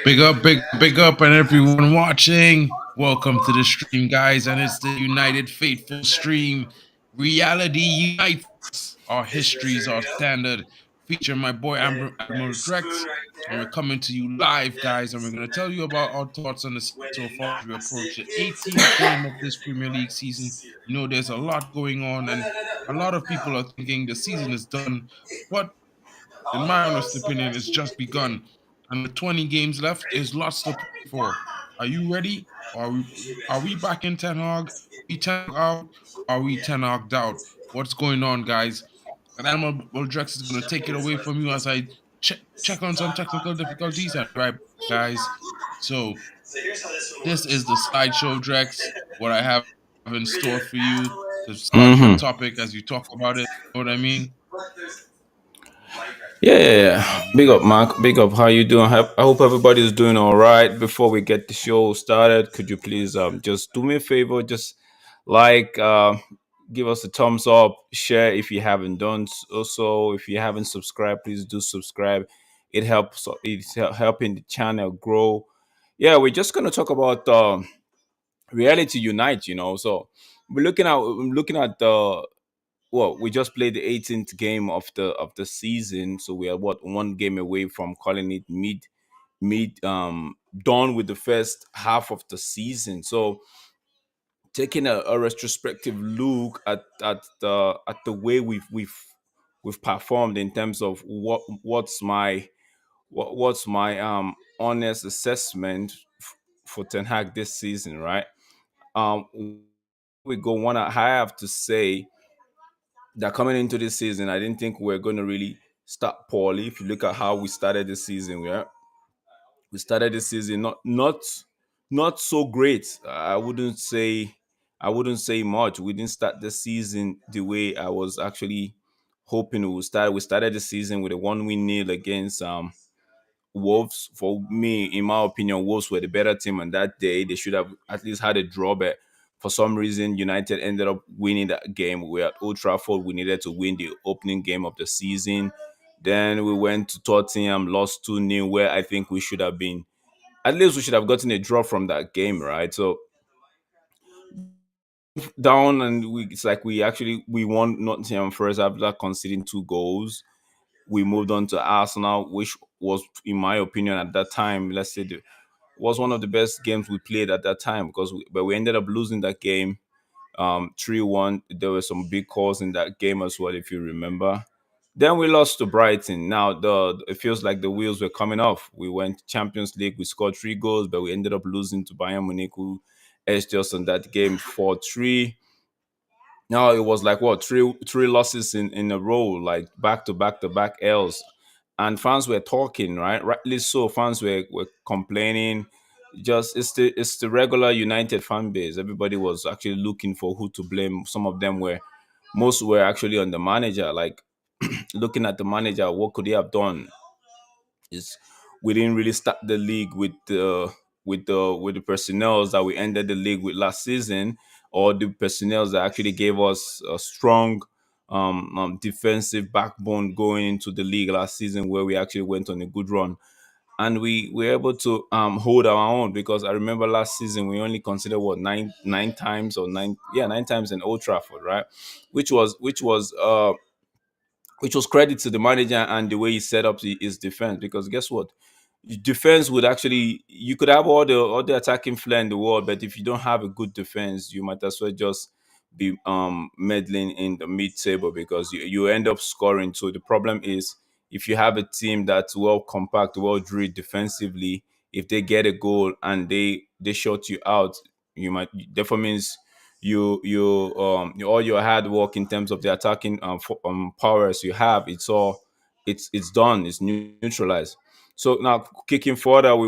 Big up, and everyone watching. Welcome to the stream, guys, and it's the United Faithful stream. Reality unites. Our histories, our standard. Featuring my boy Admiral Drex, and we're coming to you live, guys, and we're going to tell you about our thoughts on the season so far as we approach the 18th game of this Premier League season. You know, there's a lot going on, and a lot of people are thinking the season is done, but in my honest opinion, it's just begun. And with 20 games left, there's lots to play for. Are you ready? Are we back in Ten Hag? We Ten Hag out? Are we Ten Hag out? What's going on, guys? And Animal Drex is going to take it away from you as I check on some technical difficulties and right, guys. So this is the slideshow, Drex. What I have in store for you to start the Mm-hmm. topic as you talk about it. You know what I mean? Yeah. Big up, Mark. Big up. How you doing? I hope everybody's doing all right. Before we get the show started, could you please just do me a favor? Just like give us a thumbs up, share if you haven't done so. If you haven't subscribed, please do subscribe. It helps. It's helping the channel grow. Yeah, we're just gonna talk about reality unite. So we're looking at the well, we just played the 18th game of the season, so we are one game away from calling it mid done with the first half of the season. So taking a retrospective look at the way we've performed in terms of what's my honest assessment for Ten Hag this season, right? Um, we go one. I have to say that coming into this season, I didn't think we were going to really start poorly. If you look at how we started the season, we started the season not so great. I wouldn't say much. We didn't start the season the way I was actually hoping we would start. We started the season with a 1-win nil against Wolves. For me, in my opinion, Wolves were the better team on that day. They should have at least had a draw, but for some reason, United ended up winning that game. We were at Old Trafford. We needed to win the opening game of the season. Then we went to Tottenham, lost 2-0, where I think we should have been, at least we should have gotten a draw from that game, right? So down, and it's like we won Nottingham first after conceding 2 goals. We moved on to Arsenal, which was, in my opinion, at that time, let's say, was one of the best games we played at that time, but we ended up losing that game 3-1. There were some big calls in that game as well, if you remember. Then we lost to Brighton. Now it feels like the wheels were coming off. We went Champions League. We scored 3 goals, but we ended up losing to Bayern Munich, who edged us on that game 4-3. Now it was like what, three losses in a row, like back to back L's, and fans were talking, right? Rightly so. Fans were complaining. Just it's the regular United fan base. Everybody was actually looking for who to blame. Most were actually on the manager. Like looking at the manager, what could he have done? Is We didn't really start the league with the personnel that we ended the league with last season, or the personnel that actually gave us a strong defensive backbone going into the league last season, where we actually went on a good run. And we were able to hold our own, because I remember last season we only considered what, nine times, or 9 times in Old Trafford, right? Which was credit to the manager and the way he set up his defense. Because guess what? Defense would actually, you could have all the attacking flair in the world, but if you don't have a good defense, you might as well just be meddling in the mid table, because you end up scoring. So the problem is, if you have a team that's well compact, well drilled defensively, if they get a goal and they shut you out, you might therefore means all your hard work in terms of the attacking powers you have, it's done, it's neutralized. So now, kicking further, we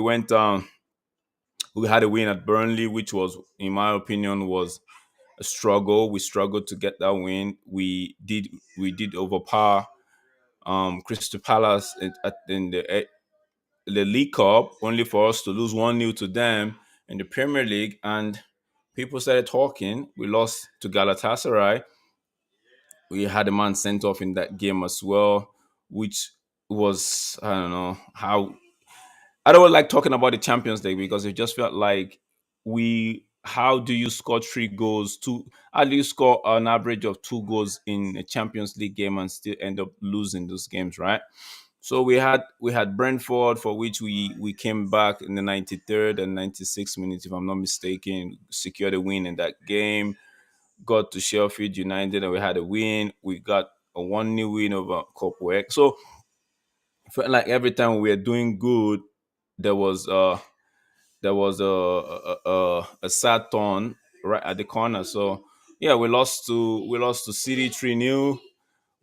had a win at Burnley, which was, in my opinion, was a struggle. We struggled to get that win. We did overpower Crystal Palace in the League Cup, only for us to lose 1-0 to them in the Premier League. And people started talking. We lost to Galatasaray. We had a man sent off in that game as well, which was, I don't know how. I don't like talking about the Champions League because it just felt like we. How do you score 3 goals? How do you score an average of 2 goals in a Champions League game and still end up losing those games, right? So we had Brentford, for which we came back in the 93rd and 96th minute, if I'm not mistaken, secured a win in that game. Got to Sheffield United and we had a win. We got a 1-0 win over Copweg. So it felt like every time we were doing good, there was a sad turn right at the corner. So yeah, we lost to City 3-0.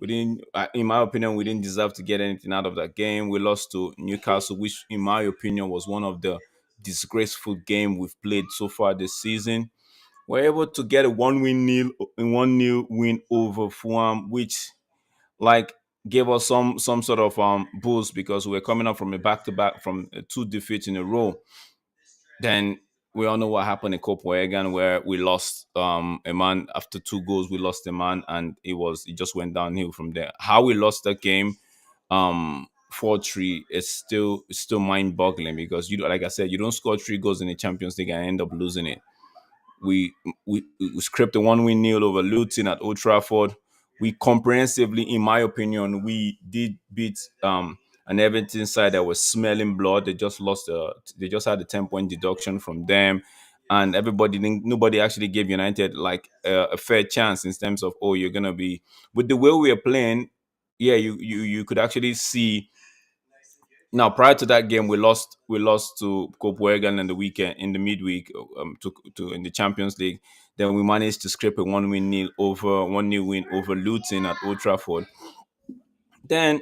We didn't, in my opinion, we didn't deserve to get anything out of that game. We lost to Newcastle, which, in my opinion, was one of the disgraceful game we've played so far this season. We're able to get a 1-0 win over Fulham, which like gave us some sort of boost because we're coming up from a back to back from 2 defeats in a row. Then we all know what happened in Copenhagen where we lost a man after 2 goals. We lost a man, and it just went downhill from there. How we lost that game, 4-3, it's still mind boggling because like I said, you don't score 3 goals in the Champions League and end up losing it. We scraped a 1-win nil over Luton at Old Trafford. We comprehensively, in my opinion, we did beat an Everton side that was smelling blood. They just had a 10 point deduction from them, and nobody actually gave United like a fair chance in terms of, oh, you're gonna be with the way we are playing. Yeah, you could actually see now, prior to that game, we lost to Copenhagen in the weekend, in the midweek, to in the Champions League. Then we managed to scrape a 1-0 win over Luton at Old Trafford. Then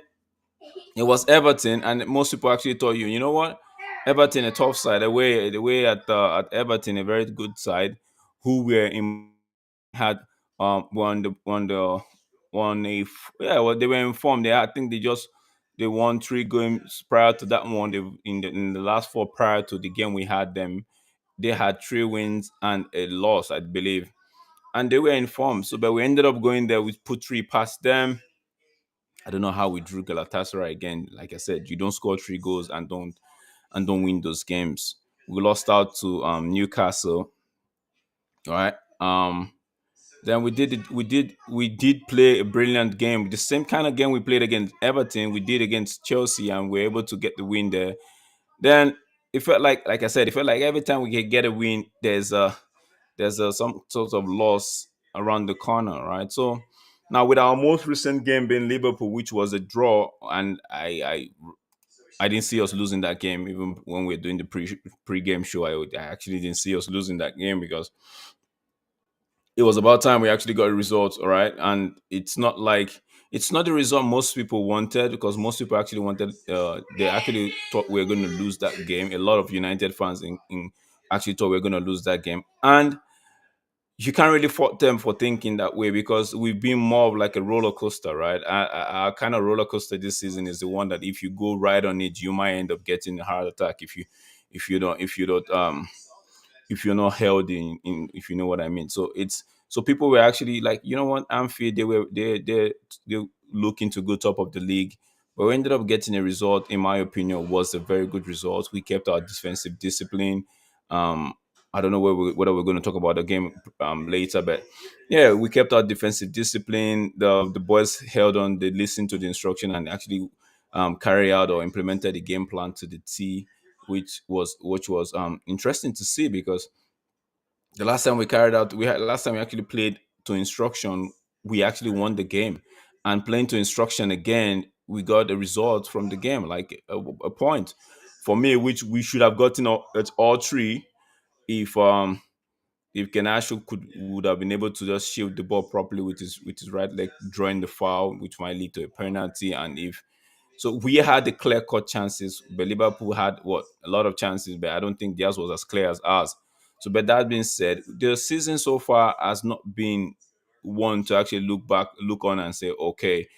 it was Everton, and most people actually thought, you know what, Everton, a tough side, away at Everton, a very good side, who were in had won a yeah, well, they were informed. I think they won 3 games prior to that one. They in the last four prior to the game we had them, they had 3 wins and a loss, I believe, and they were informed. So, but we ended up going there. We put 3 past them. I don't know how we drew Galatasaray again. Like I said, you don't score 3 goals and don't win those games. We lost out to Newcastle. All right. Then we did play a brilliant game. The same kind of game we played against Everton, we did against Chelsea, and we are able to get the win there. Then it felt like I said, it felt like every time we can get a win, there's some sort of loss around the corner, right? So now with our most recent game being Liverpool, which was a draw, and I didn't see us losing that game even when we are doing the pre-game show. I actually didn't see us losing that game because it was about time we actually got a result, all right? And it's not the result most people wanted because most people actually wanted, they actually thought we were going to lose that game. A lot of United fans in actually thought we were going to lose that game. And you can't really fault them for thinking that way because we've been more of like a roller coaster, right? Our kind of roller coaster this season is the one that if you go right on it, you might end up getting a heart attack if you're not held in if you know what I mean. So people were actually like, you know what, Anfield, they looking to go top of the league. But we ended up getting a result, in my opinion, was a very good result. We kept our defensive discipline. Um, I don't know whether we're going to talk about the game later, but yeah, we kept our defensive discipline. The boys held on, they listened to the instruction and actually carry out or implemented the game plan to the T, which was interesting to see because the last time we carried out we had last time we actually played to instruction, we actually won the game, and playing to instruction again, we got a result from the game, like a point for me, which we should have gotten at all three if Ganasho would have been able to just shield the ball properly with his right leg, drawing the foul, which might lead to a penalty. And if so, we had the clear cut chances, but Liverpool had a lot of chances, but I don't think theirs was as clear as ours. So, but that being said, the season so far has not been one to actually look on and say, okay,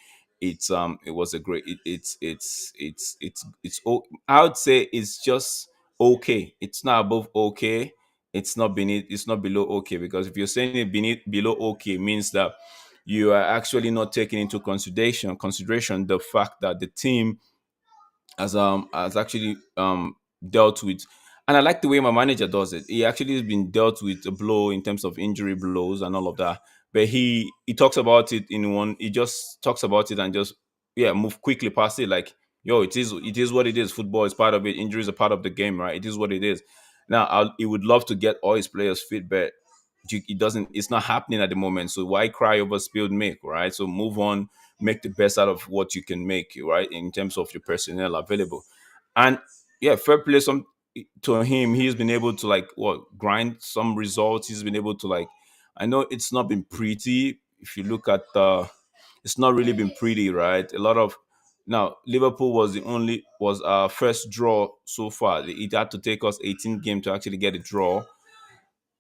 it was a great I would say it's just okay. It's not above okay. it's not beneath, it's not below okay, because if you're saying it beneath below okay means that you are actually not taking into consideration the fact that the team has actually dealt with. And I like the way my manager does it. He actually has been dealt with a blow in terms of injury blows and all of that. But he talks about it in one. He just talks about it and just, yeah, move quickly past it. Like, yo, it is what it is. Football is part of it. Injuries are part of the game, right? It is what it is. Now, he would love to get all his players fit, but it doesn't. It's not happening at the moment. So why cry over spilled milk, right? So move on, make the best out of what you can make, right? In terms of your personnel available, and yeah, fair play some to him. He's been able to, like, what, grind some results. He's been able to, like, I know it's not been pretty. If you look at it's not really been pretty, right? A lot of now Liverpool was our first draw so far. It had to take us 18 games to actually get a draw.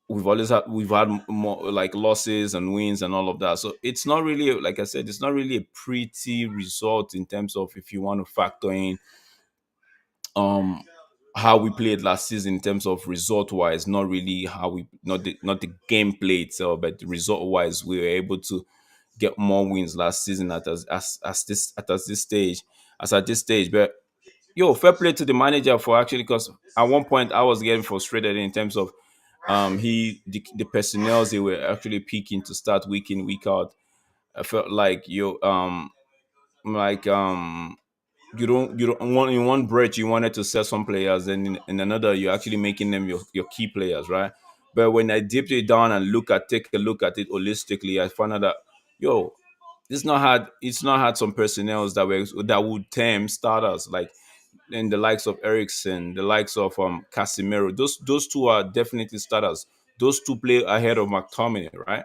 We've had more like losses and wins and all of that. So it's not really, like I said, it's not really a pretty result in terms of, if you want to factor in um how we played last season in terms of result wise, not really how we, not the gameplay itself, but result wise, we were able to get more wins last season at this stage. But yo, fair play to the manager for actually, because at one point I was getting frustrated in terms of the personnel they were actually picking to start week in, week out. I felt like, like you don't want, in one breath you wanted to sell some players, and in another you're actually making them your key players, right? But when I dipped it down and take a look at it holistically, I found out that, yo, it's not had some personnel that would term starters, like in the likes of Ericsson, the likes of Casemiro. Those two are definitely starters. Those two play ahead of McTominay, right?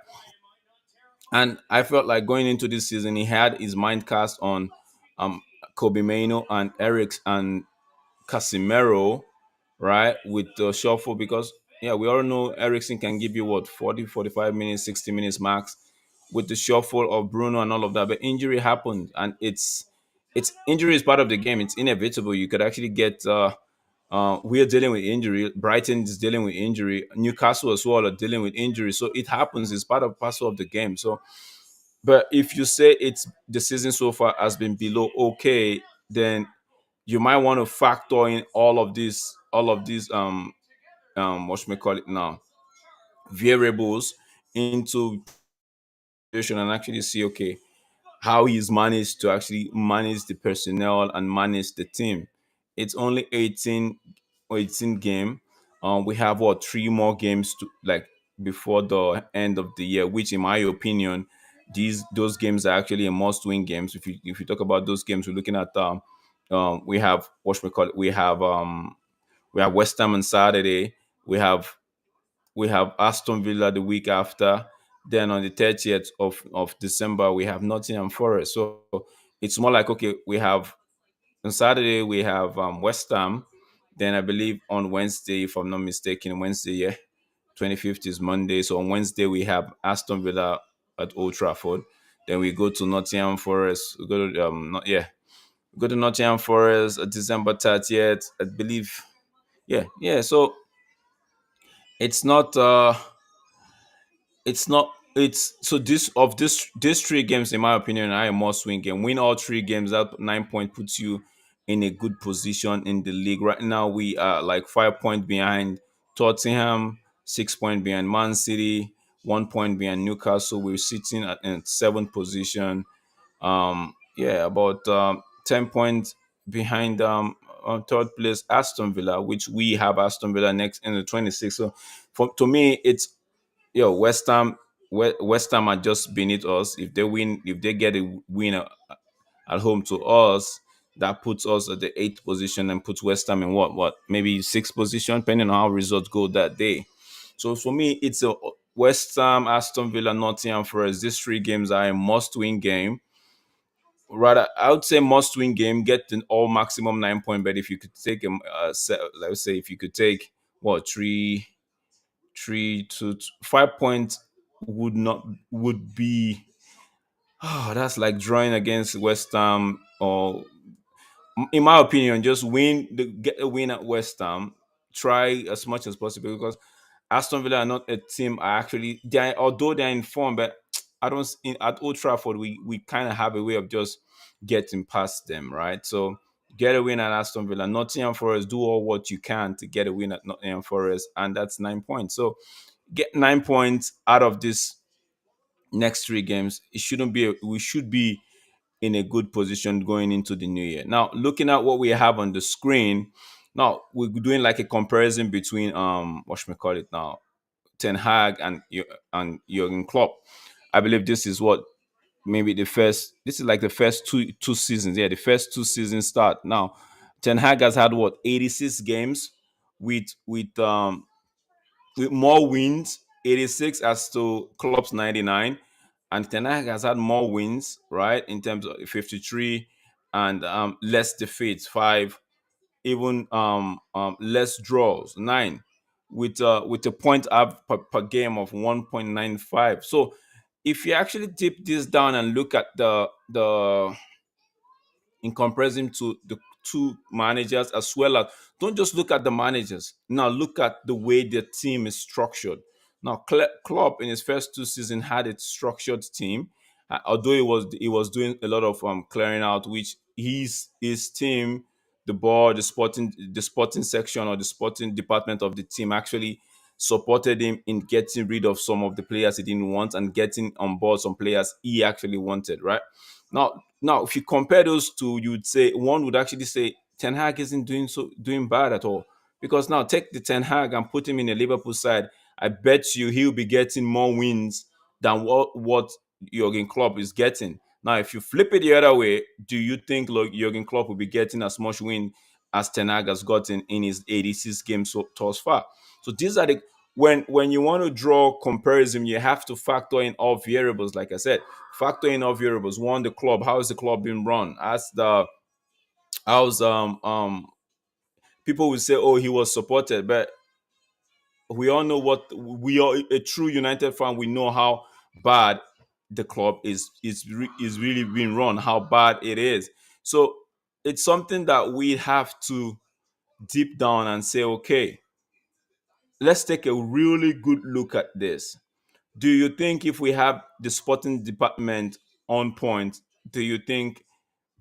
And I felt like going into this season, he had his mind cast on um Kobe Maino and Erics and Casemiro, right? With the shuffle, because yeah, we all know Ericsson can give you what, 40, 45 minutes, 60 minutes max, with the shuffle of Bruno and all of that. But injury happened, and it's injury is part of the game. It's inevitable. You could actually get we are dealing with injury. Brighton is dealing with injury. Newcastle as well are dealing with injury. So it happens. It's part of parcel of the game. So, but if you say it's the season so far has been below okay, then you might want to factor in all of these what should we call it now, variables into situation, and actually see, okay, how he's managed to actually manage the personnel and manage the team. It's only 18 game. We have what, three more games to, like, before the end of the year, which in my opinion, those games are actually a must-win games. If you talk about those games, we're looking at we have what we call it. We have West Ham on Saturday. We have Aston Villa the week after. Then on the 30th of December, we have Nottingham Forest. So it's more like, okay, we have on Saturday we have West Ham. Then I believe on Wednesday, if I'm not mistaken, Wednesday, yeah, 25th is Monday. So on Wednesday we have Aston Villa at Old Trafford. Then we go to Nottingham Forest. We go to go to Nottingham Forest December 30th, I believe. Yeah, yeah. So it's not. It's so these three games, in my opinion, are a must win game. Win all three games, that 9 point puts you in a good position in the league. Right now we are like 5 point behind Tottenham, 6 point behind Man City, 1 point behind Newcastle. We're sitting at in seventh position. Yeah, about 10 points behind on third place Aston Villa, which we have Aston Villa next in the 26th. So to me, it's, yo, West Ham are just beneath us. If they win, if they get a win at home to us, that puts us at the eighth position and puts West Ham in what maybe sixth position, depending on how results go that day. So for me, it's a West Ham, Aston Villa, Nottingham Forest. These three games are a must-win game. Rather, I would say must-win game. Get an all maximum 9 point. But if you could take let's say if you could take what, 5 points would be, oh, that's like drawing against West Ham. Or in my opinion, just get a win at West Ham. Try as much as possible, because Aston Villa are not a team. I actually, they are, although they're in form, but I don't at Old Trafford we kind of have a way of just getting past them, right? So get a win at Aston Villa. Nottingham Forest, do all what you can to get a win at Nottingham Forest, and that's 9 points. So get 9 points out of this next three games. It shouldn't be. We should be in a good position going into the new year. Now, looking at what we have on the screen, now we're doing like a comparison between what should we call it now, Ten Hag and Jurgen Klopp. I believe this is what maybe the first. This is like the first two seasons. Yeah, the first two seasons start now. Ten Hag has had what 86 games with more wins, 86 as to Klopp's 99. And Ten Hag has had more wins, right, in terms of 53 and less defeats, 5, even less draws, 9, with a point up per game of 1.95. So if you actually dip this down and look at the in comparison to the two managers, as well as don't just look at the managers. Now look at the way the team is structured. Now Klopp in his first two seasons had a structured team, although he was doing a lot of clearing out, which his team, the board, the sporting section or the sporting department of the team actually supported him in getting rid of some of the players he didn't want and getting on board some players he actually wanted, right? Now, if you compare those two, you would say one would actually say Ten Hag isn't doing bad at all. Because now take the Ten Hag and put him in a Liverpool side. I bet you he'll be getting more wins than what Jurgen Klopp is getting. Now, if you flip it the other way, do you think like Jurgen Klopp will be getting as much win as Ten Hag has gotten in his 86 games thus far? So these are the when you want to draw comparison, you have to factor in all variables. Like I said, factor in all variables. One, the club. How is the club being run? As the how's people will say, oh, he was supported, but we all know what we are. A true United fan, we know how bad the club is really being run. How bad it is. So it's something that we have to deep down and say, okay, let's take a really good look at this. Do you think if we have the sporting department on point, do you think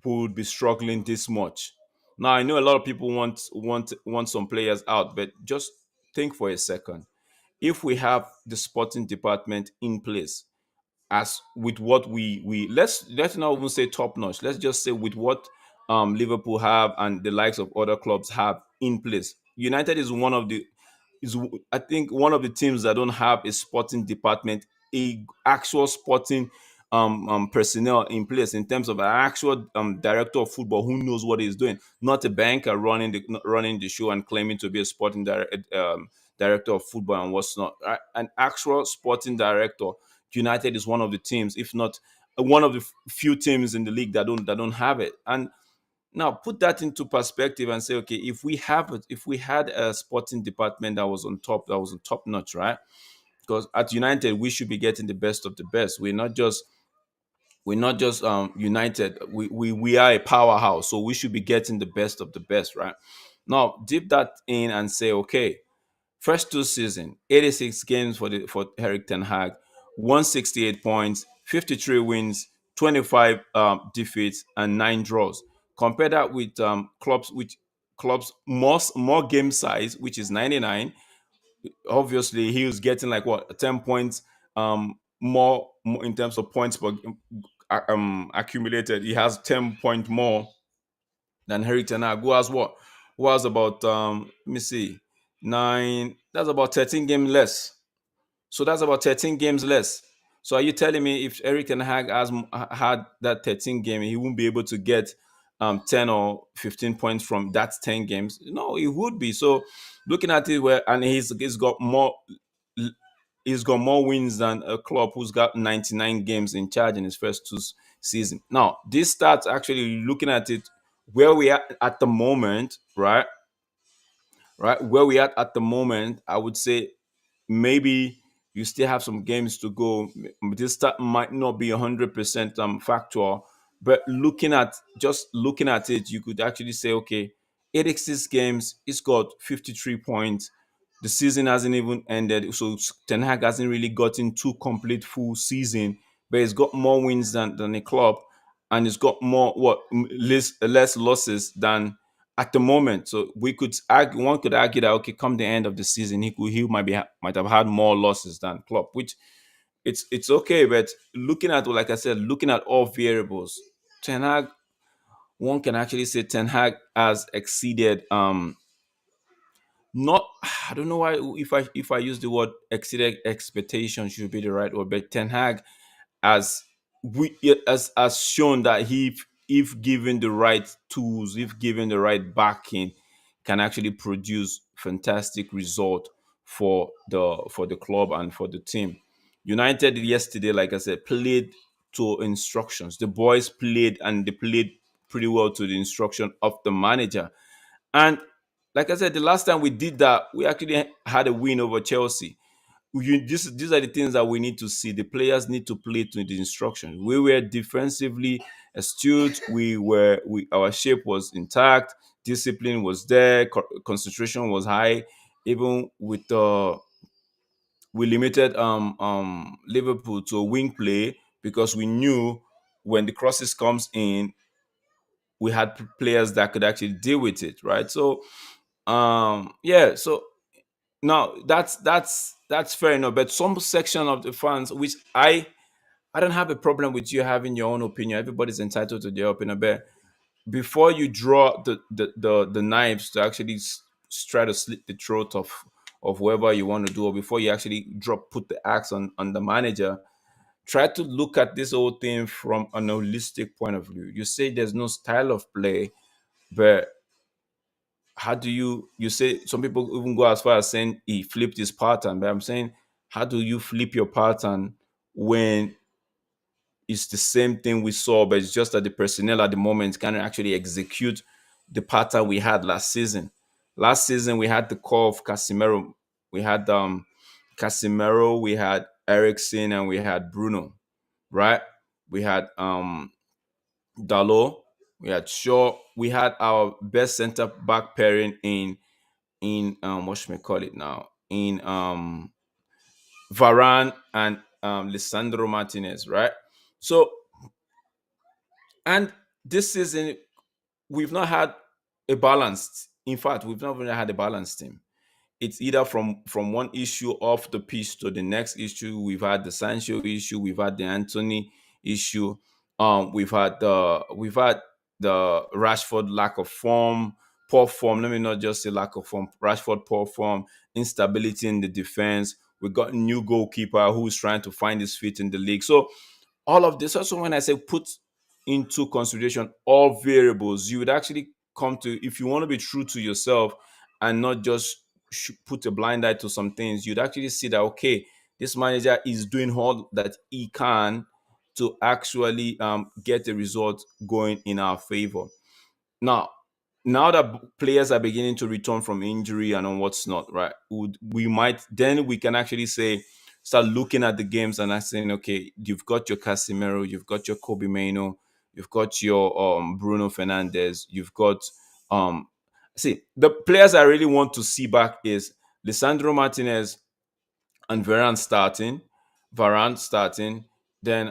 we would be struggling this much? Now I know a lot of people want some players out, but just think for a second. If we have the sporting department in place, as with what we let's not even say top notch. Let's just say with what Liverpool have and the likes of other clubs have in place. United is one of the is I think one of the teams that don't have a sporting department, a actual sporting personnel in place in terms of an actual director of football who knows what he's doing, not a banker running the show and claiming to be a sporting director of football and what's not. Right? An actual sporting director. United is one of the teams, if not one of the few teams in the league that don't have it. And now put that into perspective and say, okay, if we had a sporting department that was on top notch, right? Because at United we should be getting the best of the best. We're not just United. We are a powerhouse, so we should be getting the best of the best, right? Now dip that in and say, okay, first two season, 86 games for Eric Ten Hag, 168 points, 53 wins, 25 defeats, and 9 draws. Compare that with clubs more game size, which is 99. Obviously, he was getting like what 10 points more in terms of points per accumulated. He has 10 point more than Harry Tenag, who has what? Who has about let me see, 9. That's about 13 games less. So that's about 13 games less. So are you telling me if Eric Ten Hag had that 13 game, he won't be able to get 10 or 15 points from that 10 games? No, he would be. So looking at it, where and he's got more wins than a club who's got 99 games in charge in his first two seasons. Now, this starts actually looking at it where we are at the moment, right? Right, where we are at the moment, I would say maybe you still have some games to go. This start might not be 100% factual, but looking at it, you could actually say, okay, 86 games, it's got 53 points, The season hasn't even ended, so Ten Hag hasn't really gotten two complete full season, but he's got more wins than the club, and he's got more less losses than at the moment. So we could argue, one could argue that okay, come the end of the season, he might have had more losses than club, which it's okay. But looking at, like I said, looking at all variables, Ten Hag, one can actually say Ten Hag has exceeded not I don't know why if I use the word exceeded expectation should be the right word, but Ten Hag has has shown that he, if given the right tools, if given the right backing, can actually produce fantastic result for the club and for the team. United yesterday, like I said, played to instructions. The boys played, and they played pretty well to the instruction of the manager. And like I said, the last time we did that, we actually had a win over Chelsea. These are the things that we need to see. The players need to play to the instructions. We were defensively astute. Our shape was intact. Discipline was there. Concentration was high. Even with we limited Liverpool to a wing play because we knew when the crosses comes in, we had players that could actually deal with it, right? So yeah, so now that's fair enough. But some section of the fans, which I don't have a problem with you having your own opinion. Everybody's entitled to their opinion. But before you draw the knives to actually try to slit the throat of whoever you want to do, or before you actually put the axe on the manager, try to look at this whole thing from an holistic point of view. You say there's no style of play, but how do you say, some people even go as far as saying he flipped his pattern, but I'm saying, how do you flip your pattern when it's the same thing we saw, but it's just that the personnel at the moment can actually execute the pattern we had last season. Last season we had the call of Casemiro. We had Casemiro, we had Ericsson, and we had Bruno, right? We had Dalot, we had Shaw, we had our best center back pairing in what should we call it now? In Varane and Lisandro Martinez, right? So, and this season we've not had a balanced. In fact, we've not really had a balanced team. It's either from one issue off the pitch to the next issue. We've had the Sancho issue, we've had the Anthony issue, we've had the Rashford lack of form, poor form. Let me not just say lack of form. Rashford poor form, instability in the defense. We got a new goalkeeper who's trying to find his feet in the league. So all of this, also when I say put into consideration all variables, you would actually come to, if you want to be true to yourself and not just put a blind eye to some things, you'd actually see that okay, this manager is doing all that he can to actually get the result going in our favor. Now, now that players are beginning to return from injury and on what's not, right? We might, then we can actually say, start looking at the games and saying, okay, you've got your Casemiro, you've got your Kobe Maino, you've got your Bruno Fernandez, you've got see, the players I really want to see back is Lisandro Martinez and Varane starting, then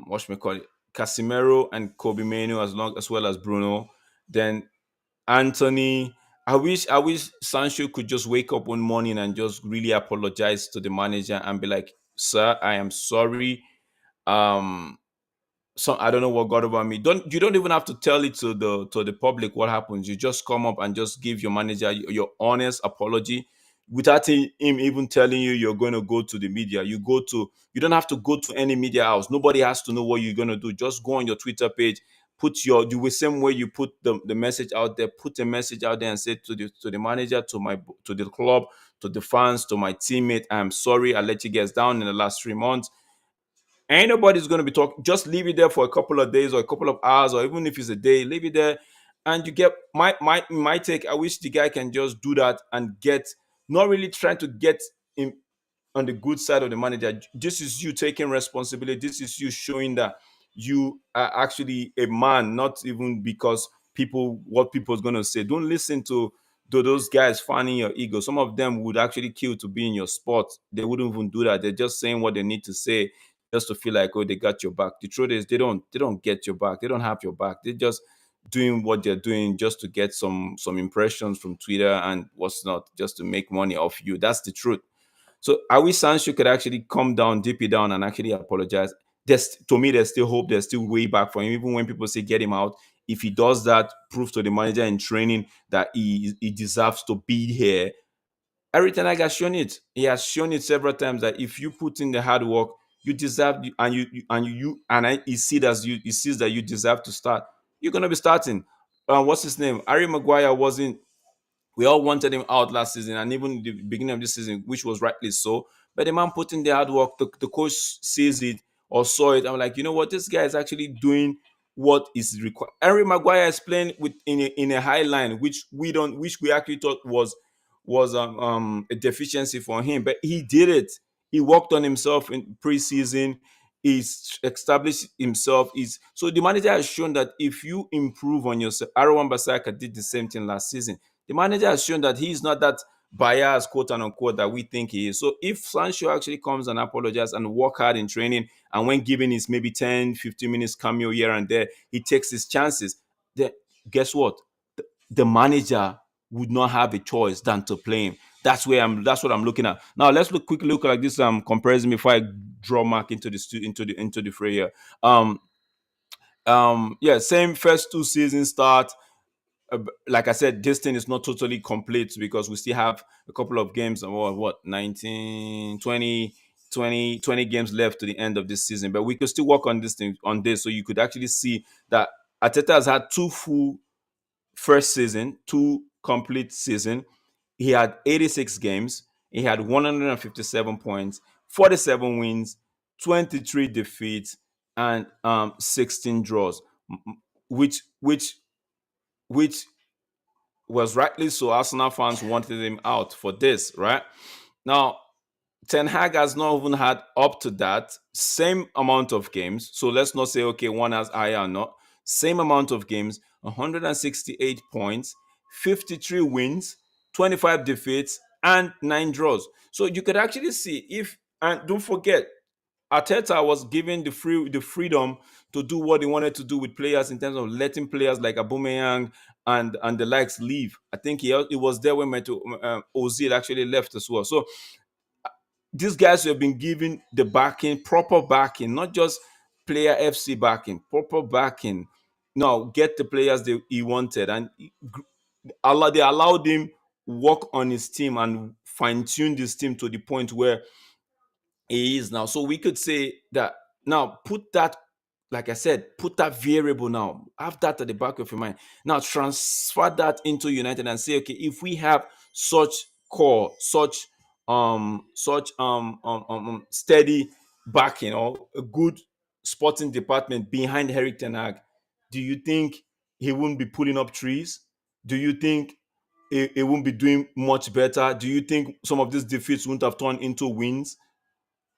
what should we call it? Casemiro and Kobe Maino, as well as Bruno, then Anthony. I wish Sancho could just wake up one morning and just really apologize to the manager and be like, "Sir, I am sorry. Um, so I don't know what got over me." You don't even have to tell it to the public what happens. You just come up and just give your manager your honest apology without him even telling you you're going to go to the media. You don't have to go to any media house. Nobody has to know what you're going to do. Just go on your Twitter page, put your the same way you put the message out there, put a message out there and say to the manager, to the club, to the fans, to my teammate, I'm sorry I let you guys down in the last 3 months. Ain't nobody's going to be talking. Just leave it there for a couple of days or a couple of hours, or even if it's a day, leave it there. And you get my take. I wish the guy can just do that and get, not really trying to get in on the good side of the manager. This is you taking responsibility. This is you showing that you are actually a man, not even because people's going to say. Don't listen to though those guys fanning your ego, some of them would actually kill to be in your spot. They wouldn't even do that. They're just saying what they need to say just to feel like, oh, they got your back. The truth is they don't get your back. They don't have your back. They're just doing what they're doing just to get some impressions from Twitter and what's not, just to make money off you. That's the truth. So I wish Sancho could actually come down, dip it down, and actually apologize. To me, there's still hope. There's still way back for him. Even when people say get him out, if he does that, prove to the manager in training that he deserves to be here. Eric Ten Hag has shown it. He has shown it several times that if you put in the hard work, you deserve, he sees that you deserve to start. You're gonna be starting. What's his name? Harry Maguire wasn't, we all wanted him out last season and even the beginning of this season, which was rightly so. But the man put in the hard work. The coach sees it or saw it. I'm like, you know what? This guy is actually doing what is required. Harry Maguire is playing with in a high line, which we actually thought was a deficiency for him. But he did it. He worked on himself in preseason. He's established himself. Is so the manager has shown that if you improve on yourself, Aaron Basaka did the same thing last season. The manager has shown that he's not that biased, quote unquote, that we think he is. So if Sancho actually comes and apologizes and work hard in training, and when given his maybe 10, 15 minutes cameo here and there, he takes his chances, then guess what? The manager would not have a choice than to play him. That's what I'm looking at. Now let's quickly look at this comparison before I draw Mark into the fray here. Yeah, same first two seasons start. Like I said, this thing is not totally complete because we still have a couple of games, what 19, 20, 20 games left to the end of this season. But we could still work on this thing on this, so you could actually see that Arteta has had two full first season, two complete season. He had 86 games. He had 157 points, 47 wins, 23 defeats, and 16 draws, which was rightly so. Arsenal fans wanted him out for this, right? Now, Ten Hag has not even had up to that same amount of games. So let's not say, okay, one has higher or not. Same amount of games, 168 points, 53 wins, 25 defeats, and 9 draws. So you could actually see if, and don't forget, Arteta was given the freedom to do what he wanted to do with players in terms of letting players like Aubameyang and the likes leave. I think he was there when Ozil actually left as well. So these guys have been given the backing, proper backing, not just player FC backing, proper backing. No, get the players he wanted, and they allowed him work on his team and fine tune this team to the point where he is now. So we could say that now put that, like I said, put that variable now. Have that at the back of your mind. Now transfer that into United and say, okay, if we have such core, such steady backing or a good sporting department behind Eric Ten Hag, do you think he wouldn't be pulling up trees? Do you think it won't be doing much better? Do you think some of these defeats wouldn't have turned into wins?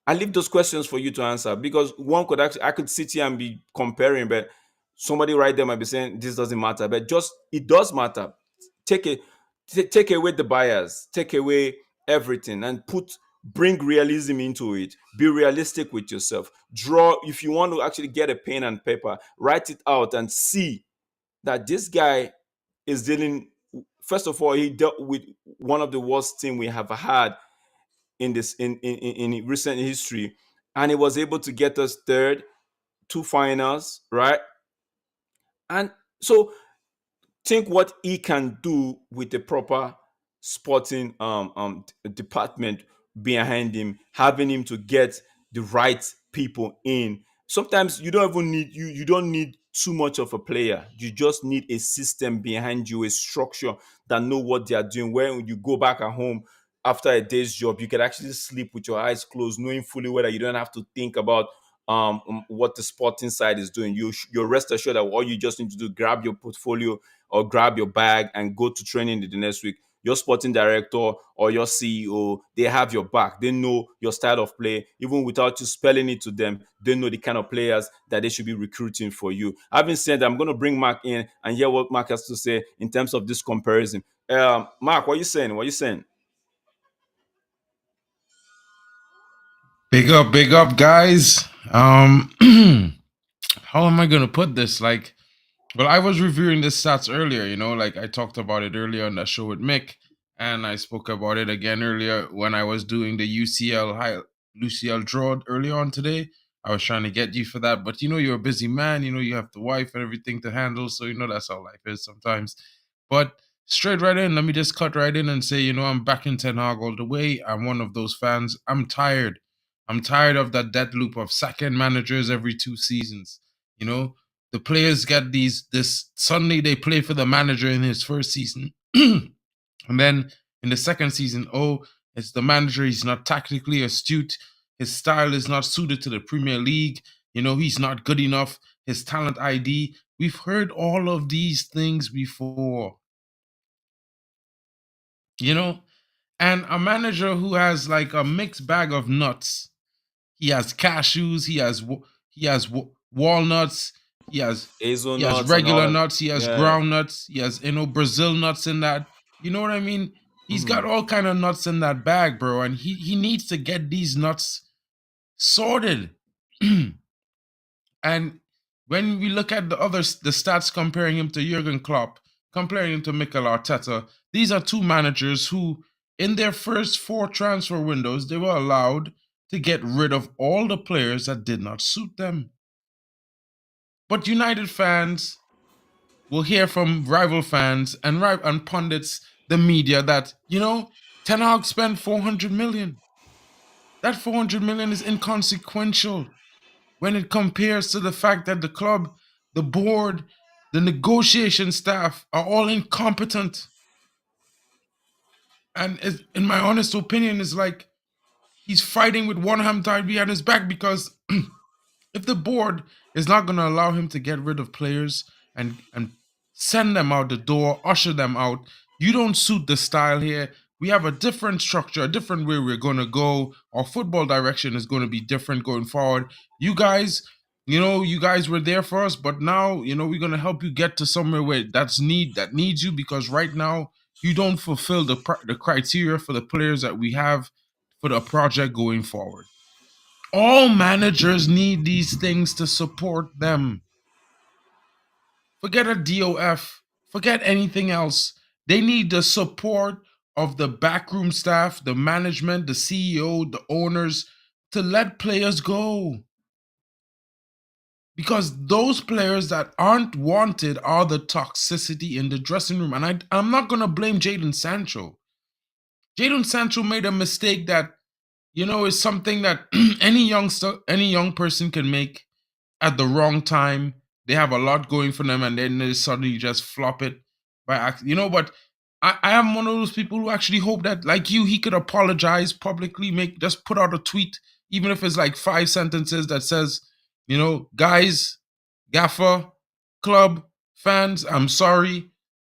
I leave those questions for you to answer because one could actually, I could sit here and be comparing, but somebody right there might be saying this doesn't matter, but just it does matter. Take it, take away the bias, take away everything, and bring realism into it. Be realistic with yourself. Draw if you want to actually get a pen and paper, write it out and see that this guy is dealing. First of all, he dealt with one of the worst team we have had in this in recent history, and he was able to get us third, two finals, right? And so think what he can do with the proper sporting department behind him, having him to get the right people in. Sometimes you don't even need you don't need too much of a player. You just need a system behind you, a structure that know what they are doing. When you go back at home after a day's job, you can actually sleep with your eyes closed, knowing fully well that you don't have to think about what the sporting side is doing. You're rest assured that all you just need to do, grab your portfolio or grab your bag and go to training the next week. your sporting director or your CEO, they have your back. They know your style of play, even without you spelling it to them. They know the kind of players that they should be recruiting for you. Having said that, I'm going to bring Mark in and hear what Mark has to say in terms of this comparison. Mark, what are you saying? What are you saying? Big up, guys. How am I gonna put this? Like, well, I was reviewing the stats earlier. Like I talked about it earlier on that show with Mick, and I spoke about it again earlier when I was doing the UCL draw earlier on today. I was trying to get you for that, but you're a busy man. You have the wife and everything to handle, so that's how life is sometimes. But straight right in, let me just cut right in and say, I'm back in Ten Hag all the way. I'm one of those fans. I'm tired. I'm tired of that death loop of sacking managers every 2 seasons. The players get this suddenly they play for the manager in his first season. And then in the second season, it's the manager. He's not tactically astute. His style is not suited to the Premier League. He's not good enough. His talent ID. We've heard all of these things before. And a manager who has like a mixed bag of nuts. He has cashews. He has walnuts. He has Hazelnuts and all regular that. nuts. He has Yeah. ground nuts. He has Brazil nuts in that. You know what I mean? He's got all kind of nuts in that bag, bro, and he needs to get these nuts sorted. And when we look at the stats comparing him to Jurgen Klopp, comparing him to Mikel Arteta, these are two managers who, in their first 4 transfer windows, they were allowed to get rid of all the players that did not suit them. But United fans will hear from rival fans and pundits, the media, that Ten Hag spent 400 million. That 400 million is inconsequential when it compares to the fact that the club, the board, the negotiation staff are all incompetent. And in my honest opinion, it's like he's fighting with one hand tied behind his back, because if the board is not going to allow him to get rid of players and send them out the door, usher them out, you don't suit the style here. We have a different structure, a different way we're going to go. Our football direction is going to be different going forward. You guys were there for us, but now, we're going to help you get to somewhere where that needs you, because right now you don't fulfill the criteria for the players that we have for the project going forward. All managers need these things to support them. Forget a DOF, forget anything else. They need the support of the backroom staff, the management, the CEO, the owners, to let players go. Because those players that aren't wanted are the toxicity in the dressing room. And I'm not going to blame Jadon Sancho. Jadon Sancho made a mistake that, is something that any young person can make at the wrong time. They have a lot going for them, and then they suddenly just flop it by accident. But I am one of those people who actually hope that, like you, he could apologize publicly, just put out a tweet, even if it's like 5 sentences that says, guys, gaffer, club, fans, I'm sorry.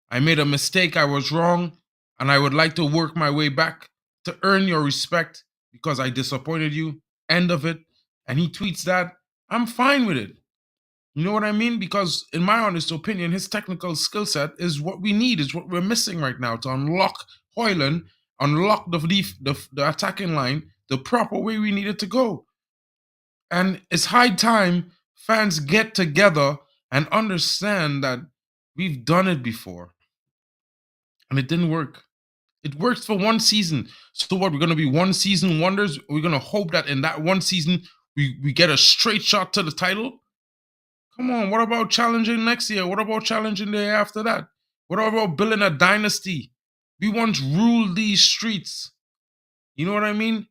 I made a mistake. I was wrong. And I would like to work my way back to earn your respect because I disappointed you. End of it. And he tweets that. I'm fine with it. You know what I mean? Because in my honest opinion, his technical skill set is what we need, is what we're missing right now to unlock Hoyland, unlock the attacking line the proper way we need it to go. And it's high time fans get together and understand that we've done it before. And it didn't work. It worked for 1 season. So what, we're going to be 1 season wonders? We're going to hope that in that 1 season, we get a straight shot to the title? Come on, what about challenging next year? What about challenging the year after that? What about building a dynasty? We once ruled these streets. You know what I mean?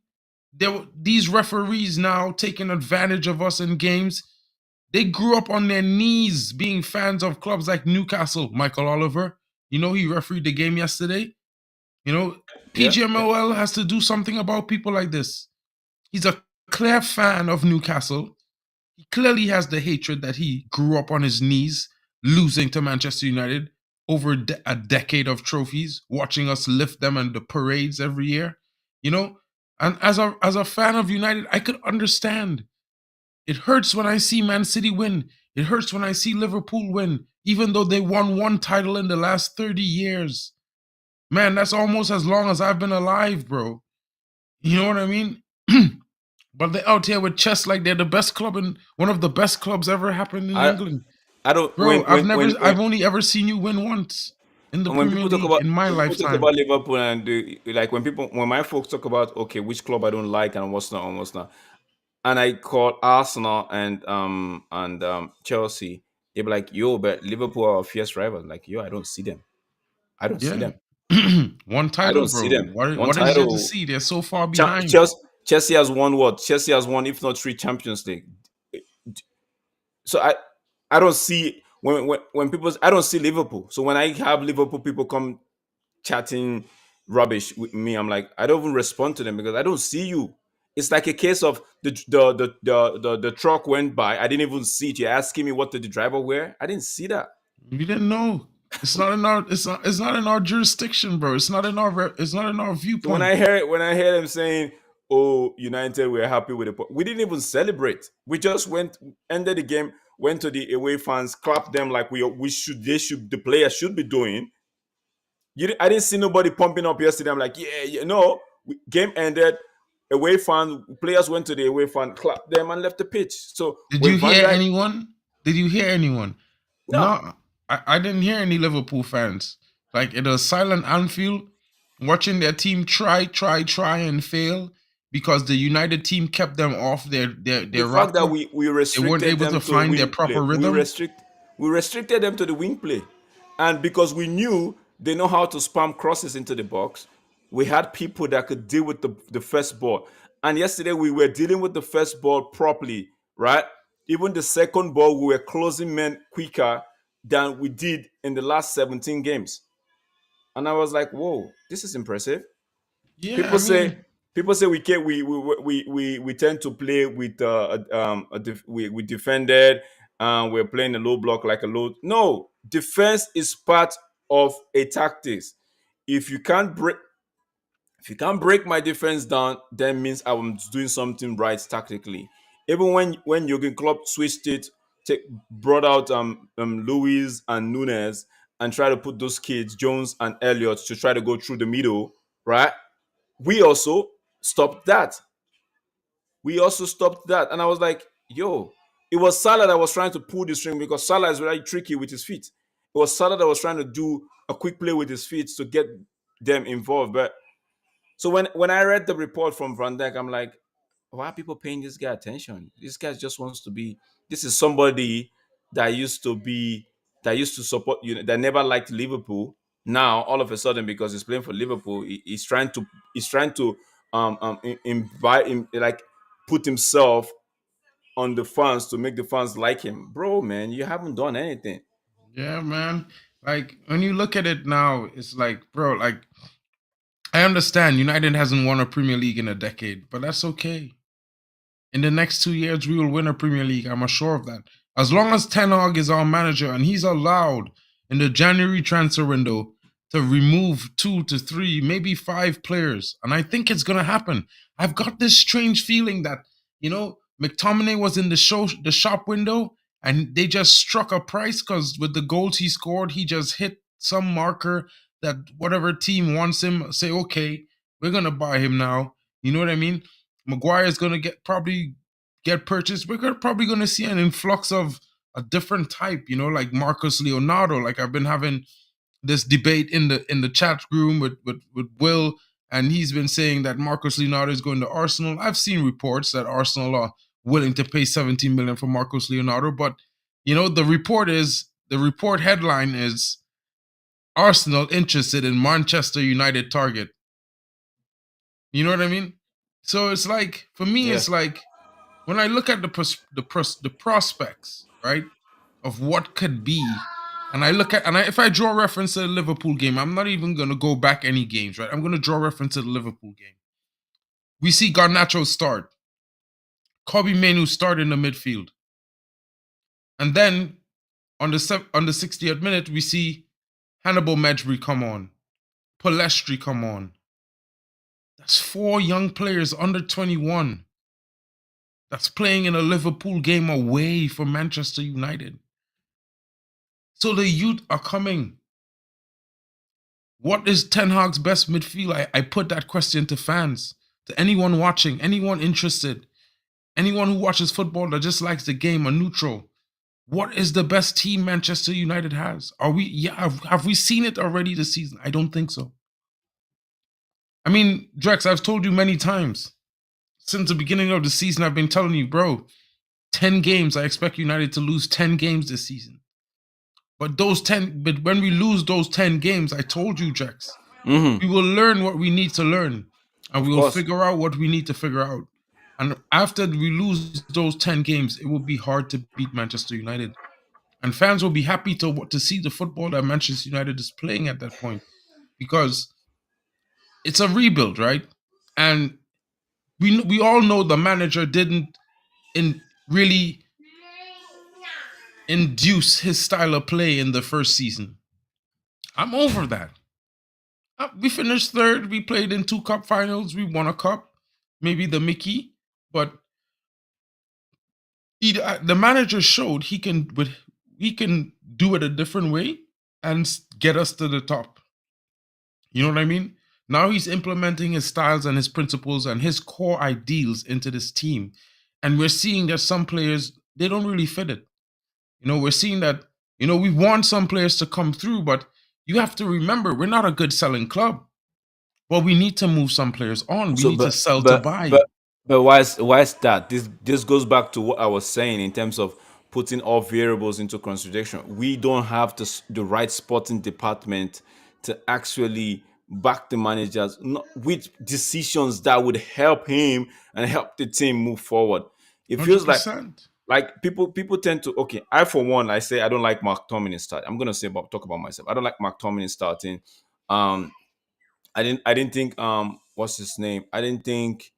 These referees now taking advantage of us in games. They grew up on their knees being fans of clubs like Newcastle. Michael Oliver, he refereed the game yesterday. PGMOL has to do something about people like this. He's a clear fan of Newcastle. He clearly has the hatred that he grew up on his knees, losing to Manchester United over a decade of trophies, watching us lift them in the parades every year, you know. And as a fan of United, I could understand. It hurts when I see Man City win. It hurts when I see Liverpool win, even though they won one title in the last 30 years. Man, that's almost as long as I've been alive, bro. You know what I mean? But they're out here with chess like they're the best club and one of the best clubs ever happened in I England. I don't Bro, when I've only ever seen you win once in the when Premier people talk League about in my when people talk about lifetime. Liverpool and like when my folks talk about okay which club I don't like and what's not, and I call Arsenal and Chelsea, they be like, yo, but Liverpool are a fierce rival. Like, yo, I don't see them. I don't see Yeah. them. One I title, don't see bro. them. One What is there to title. see? They're so far behind. Chelsea, Chelsea has won what? Chelsea has won, if not three Champions League. So I don't see when people I don't see Liverpool. So when I have Liverpool people come chatting rubbish with me, I'm like, I don't even respond to them because I don't see you. It's like a case of the truck went by. I didn't even see it. You're asking me what did the driver wear? I didn't see that. We didn't know. It's not in our jurisdiction, bro. It's not in our So when viewpoint. I hear them saying, "Oh, United, we're happy with the," we didn't even celebrate. We just went, ended the game, went to the away fans, clapped them like we should. They should. The players should be doing. I didn't see nobody pumping up yesterday. I'm like, yeah, yeah. No, game ended. Away fan players went to the away fan, clapped them, and left the pitch. So Did you when Van hear Dijk, anyone? Did you hear anyone? no, No, I didn't hear any Liverpool fans. Like it was silent Anfield, watching their team try and fail because the United team kept them off the their fact that rocker. we They weren't restricted able them to to find their wing play, proper rhythm. we restricted them to the wing play, and because we knew they know how to spam crosses into the box, we had people that could deal with the first ball. And yesterday we were dealing with the first ball properly, right? Even the second ball, we were closing men quicker than we did in the last 17 games. And I was like, whoa, this is impressive. Yeah, I People say mean, people say we can we tend to play with we defended and we're playing a low block like a low. No, defense is part of a tactics. If you can't break if you can't break my defense down, that means I'm doing something right tactically. Even when Jurgen Klopp switched it, brought out Luis and Nunes and try to put those kids Jones and Elliott to try to go through the middle, right? We also stopped that. We also stopped that. And I was like, yo, it was Salah that was trying to pull the string because Salah is very tricky with his feet. It was Salah that was trying to do a quick play with his feet to get them involved. But so when I read the report from Van Dijk, I'm like, why are people paying this guy attention? This guy just wants to be. This is somebody that used to be that used to support you that never liked Liverpool. Now all of a sudden, because he's playing for Liverpool, he's trying to invite him like put himself on the fans to make the fans like him. Bro, man, you haven't done anything. yeah, man. Like when you look at it now, it's like, bro, like I understand United hasn't won a Premier League in a decade, but that's okay. In the next 2 years, we will win a Premier League. I'm sure of that. As long as Ten Hag is our manager and he's allowed in the January transfer window to remove 2 to 3, maybe 5 players, and I think it's gonna happen. I've got this strange feeling that McTominay was in the shop window, and they just struck a price because with the goals he scored, he just hit some marker that whatever team wants him say, okay, we're gonna buy him now. You know what I mean? Maguire is going to probably get purchased. Probably going to see an influx of a different type, like Marcus Leonardo. Like I've been having this debate in the chat room with Will, and he's been saying that Marcus Leonardo is going to Arsenal. I've seen reports that Arsenal are willing to pay 17 million for Marcus Leonardo, but the report headline is Arsenal interested in Manchester United target. You know what I mean? So it's like for me, Yeah. it's like when I look at the prospects, right, of what could be, and I look at if I draw reference to the Liverpool game, I'm not even gonna go back any games, right? I'm gonna draw reference to the Liverpool game. We see Garnacho start, Kobe Menu start in the midfield, and then on the 60th minute we see Hannibal Medbury, come on. Palestri, come on. That's four young players under 21 that's playing in a Liverpool game away from Manchester United. So the youth are coming. What is Ten Hag's best midfield? I put that question to fans, to anyone watching, anyone interested, anyone who watches football that just likes the game, a neutral. What is the best team Manchester United has? Are we, yeah, have we seen it already this season? I don't think so. I mean, Drex, I've told you many times since the beginning of the season, I've been telling you, bro, 10 games, I expect United to lose 10 games this season. But when we lose those 10 games, I told you, Drex, we will learn what we need to learn and Of we will course. figure out what we need to figure out. And after we lose those 10 games, it will be hard to beat Manchester United. And fans will be happy to see the football that Manchester United is playing at that point because it's a rebuild, right? And we all know the manager didn't really induce his style of play in the first season. I'm over that. We finished third. We played in 2 cup finals. We won a cup, maybe the Mickey, but the manager showed he can do it a different way and get us to the top. You know what I mean? Now he's implementing his styles and his principles and his core ideals into this team, and we're seeing that some players they don't really fit it. We're seeing that we want some players to come through, but you have to remember we're not a good selling club. Well, we need to move some players on. We So, need to but sell to but buy. but but why is that? This goes back to what I was saying in terms of putting all variables into consideration. We don't have the right sporting department to actually back the managers with decisions that would help him and help the team move forward. It feels like 100%. people tend to, okay, I for one, I say I don't like Mark Tomlin starting. I'm gonna talk about myself. I don't like Mark Tomlin starting. Um, I didn't think what's his name? I didn't think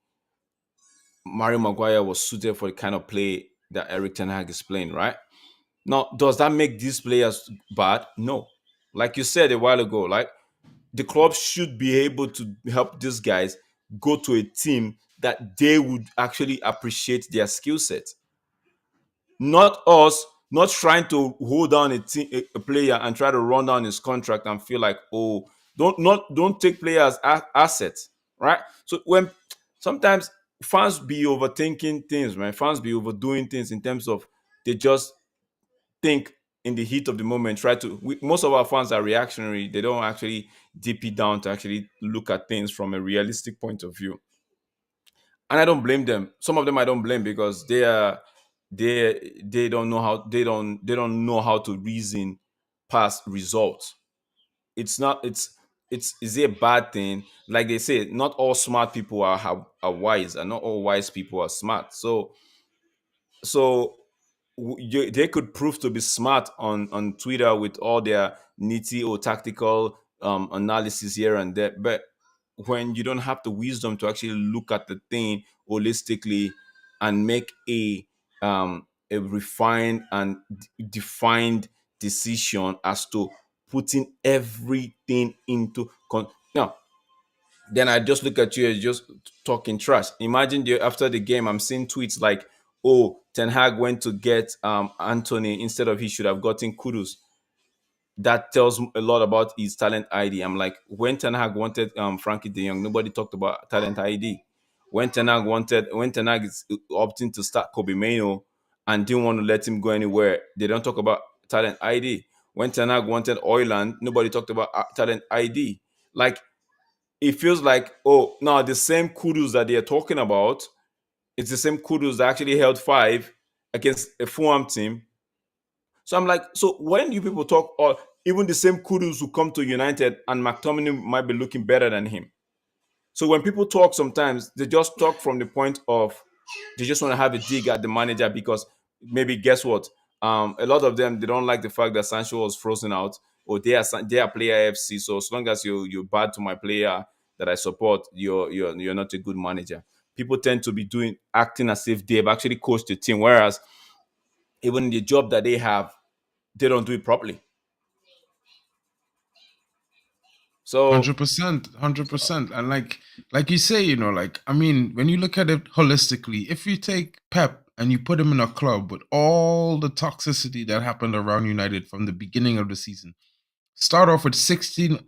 Mario Maguire was suited for the kind of play that Eric Ten Hag is playing, right? Now, does that make these players bad? No. Like you said a while ago, like the club should be able to help these guys go to a team that they would actually appreciate their skill set. Not us, not trying to hold down a player and try to run down his contract and feel like, oh, don't take players as assets, right? So when sometimes fans be overthinking things, man. Fans be overdoing things in terms of they just think in the heat of the moment. Most of our fans are reactionary. They don't actually deep it down to actually look at things from a realistic point of view, and I don't blame them. Some of them I don't blame because they don't know how they don't know how to reason past results. It's not it's is it a bad thing? Like they say, not all smart people are wise, and not all wise people are smart. So they could prove to be smart on Twitter with all their nitty or tactical analysis here and there, but when you don't have the wisdom to actually look at the thing holistically and make a refined and defined decision as to putting everything into now, then I just look at you as just talking trash. Imagine after the game, I'm seeing tweets like, "Oh, Ten Hag went to get Anthony instead of he should have gotten Kudus." That tells a lot about his talent ID. I'm like, when Ten Hag wanted Frankie De Jong, nobody talked about talent ID. When Ten Hag is opting to start Kobe Maino and didn't want to let him go anywhere, they don't talk about talent ID. When Ten Hag wanted Oyland, nobody talked about talent ID. Like, it feels like, oh, now the same kudos that they're talking about, it's the same kudos that actually held five against a Fulham team. So I'm like, so when you people talk, or even the same kudos who come to United and McTominay might be looking better than him. So when people talk, sometimes they just talk from the point of they just want to have a dig at the manager because maybe guess what? A lot of them they don't like the fact that Sancho was frozen out or they are player FC. So as long as you're bad to my player that I support, you're not a good manager. People tend to be acting as if they've actually coached the team, whereas even the job that they have, they don't do it properly. So 100%, 100%. And like you say, like I mean, when you look at it holistically, if you take Pep and you put him in a club with all the toxicity that happened around United from the beginning of the season, start off with 16,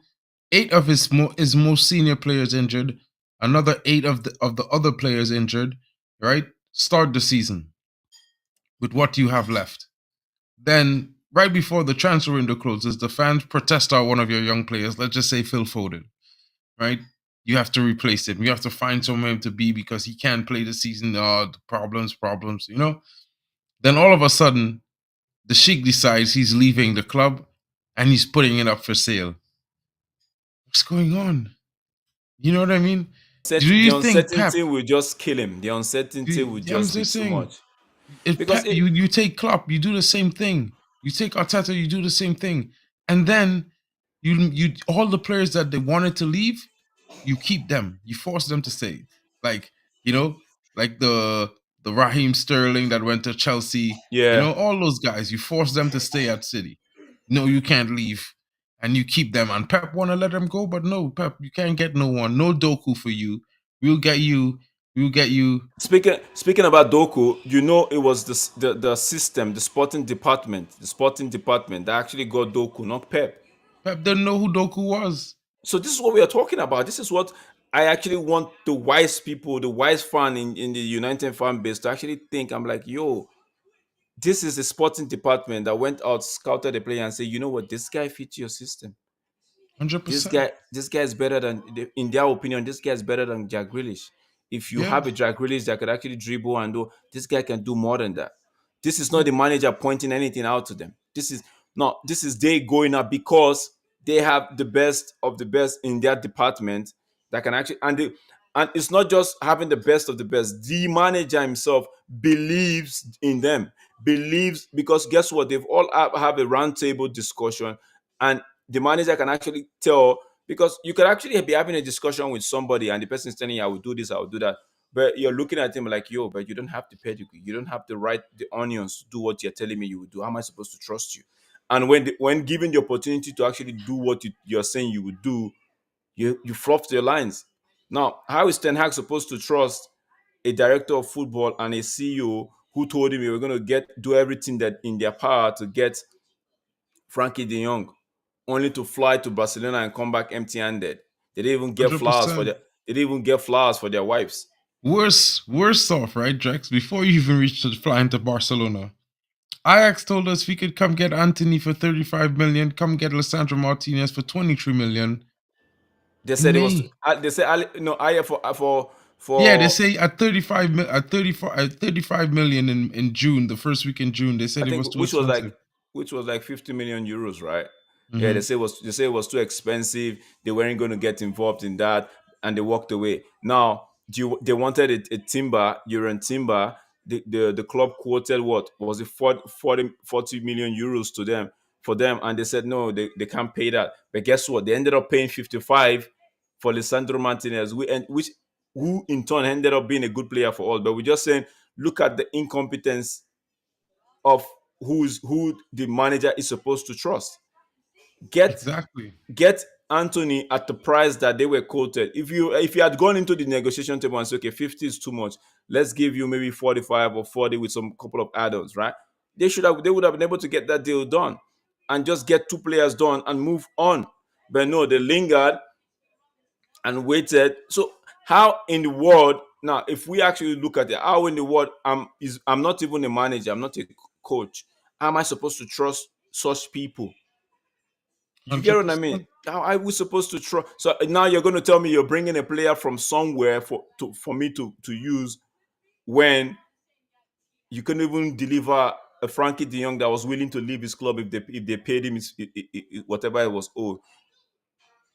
eight of his most senior players injured, another eight of the other players injured, right? Start the season with what you have left. Then right before the transfer window closes, the fans protest out one of your young players. Let's just say Phil Foden, right? You have to replace him. You have to find somewhere to be because he can't play the season. The problems. Then all of a sudden, the Sheikh decides he's leaving the club and he's putting it up for sale. What's going on? You know what I mean? Do the you think Pep? uncertainty will just kill him. The uncertainty will I'm just be just too saying, much. if Because Pep, you take Klopp, you do the same thing. You take Arteta, you do the same thing, and then you all the players that they wanted to leave, you keep them. You force them to stay. Like you know, like the Raheem Sterling that went to Chelsea. yeah. All those guys. You force them to stay at City. No, you can't leave, and you keep them. And Pep want to let them go, but no, Pep, you can't get no one. No Doku for you. We'll get you. We'll get you. Speaking about Doku, it was the system, the sporting department that actually got Doku, not Pep. Pep didn't know who Doku was. So this is what we are talking about. This is what I actually want the wise people, the wise fan in the United fan base to actually think. I'm like, yo, this is the sporting department that went out, scouted the player, and said, you know what, this guy fits your system. 100%. This guy is better than, in their opinion, this guy is better than Jack Grealish. If you Yeah, have a Jack Grealish that could actually dribble and do, this guy can do more than that. This is not the manager pointing anything out to them. This is they going up because they have the best of the best in their department that can actually, and it's not just having the best of the best. The manager himself believes in them, believes, because guess what? They've all have a roundtable discussion, and the manager can actually tell, because you could actually be having a discussion with somebody and the person is telling you, I will do this, I will do that. But you're looking at him like, yo, but you don't have the pedigree. You don't have the onions to do what you're telling me you will do. How am I supposed to trust you? And when given the opportunity to actually do what you're saying you would do, you flopped your lines. Now, how is Ten Hag supposed to trust a director of football and a CEO who told him we were going to do everything that in their power to get Frankie De Jong, only to fly to Barcelona and come back empty-handed? They didn't even get flowers for 100%. their they didn't even get flowers for their wives. Worse off, right, Drex? Before you even reached to flying to Barcelona, Ajax told us we could come get Anthony for 35 million, come get Lissandro Martinez for 23 million They in said it was. May. They said no. I Yeah, they for say at 35 million in June, the first week in June, they I said it think was too expensive. which was like 50 million euros, right? Yeah, Hmm. they say it was too expensive. They weren't going to get involved in that, and they walked away. Now, they wanted a Timber, Euron Timber. The club quoted, what was it, 40 million euros to them for them, and they said no, they can't pay that. But guess what? They ended up paying 55 for Lisandro Martinez, who in turn ended up being a good player for us. But we're just saying, look at the incompetence of who the manager is supposed to trust. Get Exactly. get Anthony at the price that they were quoted. If you had gone into the negotiation table and said, okay, 50 is too much, let's give you maybe 45 or 40 with some couple of add-ons, right? They would have been able to get that deal done and just get two players done and move on. But no, they lingered and waited. So how in the world now, if we actually look at it, how in the world I'm not even a manager, I'm not a coach. How am I supposed to trust such people? You get what I mean? 100%. How are we supposed to trust? So now you're going to tell me you're bringing a player from somewhere for me to use, when you couldn't even deliver a Frankie De Jong that was willing to leave his club if they paid him whatever it was owed.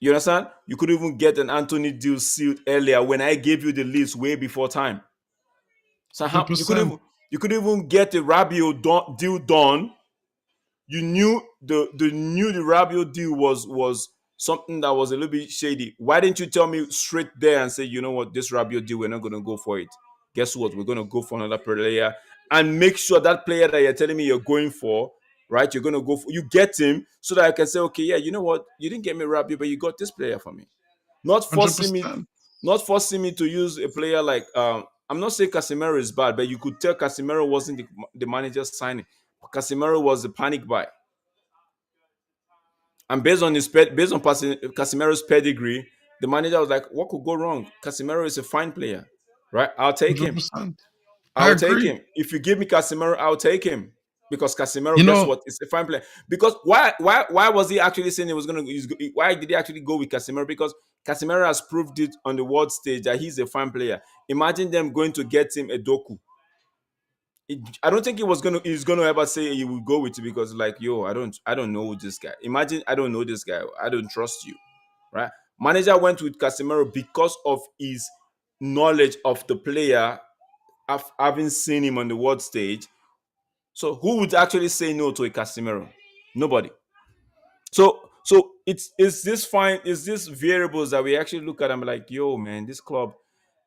You understand? You could even get an Anthony deal sealed earlier when I gave you the list way before time. So how 100%. you could even get a deal done. You knew the Rabiot deal was something that was a little bit shady. Why didn't you tell me straight there and say, you know what, this Rabiot deal, we're not gonna go for it. Guess what? We're gonna go for another player, and make sure that player that you're telling me you're going for right? You're gonna go for, you get him so that I can say, okay, yeah, you know what, you didn't get me Rabi, but you got this player for me. Not Hundred forcing me, percent. not forcing me to use a player like I'm not saying Casemiro is bad, but you could tell Casemiro wasn't the manager's signing. Casemiro was the panic buy. And based on based on Casemiro's pedigree, the manager was like, "What could go wrong? Casemiro is a fine player, right? I'll take Hundred him. percent. I I'll take agree. him. If you give me Casemiro, I'll take him because Casemiro, You guess know, what? It's a fine player. Because why was he actually saying he was gonna? Why did he actually go with Casemiro? Because Casemiro has proved it on the world stage that he's a fine player. Imagine them going to get him a Doku. I don't think he's gonna ever say he will go with you because like, yo, I don't know this guy. Imagine I don't know this guy. I don't trust you, right? Manager went with Casemiro because of his knowledge of the player, having seen him on the world stage. So who would actually say no to a Casemiro? Nobody. So it's this fine, it's this variables that we actually look at and be like, yo, man, this club,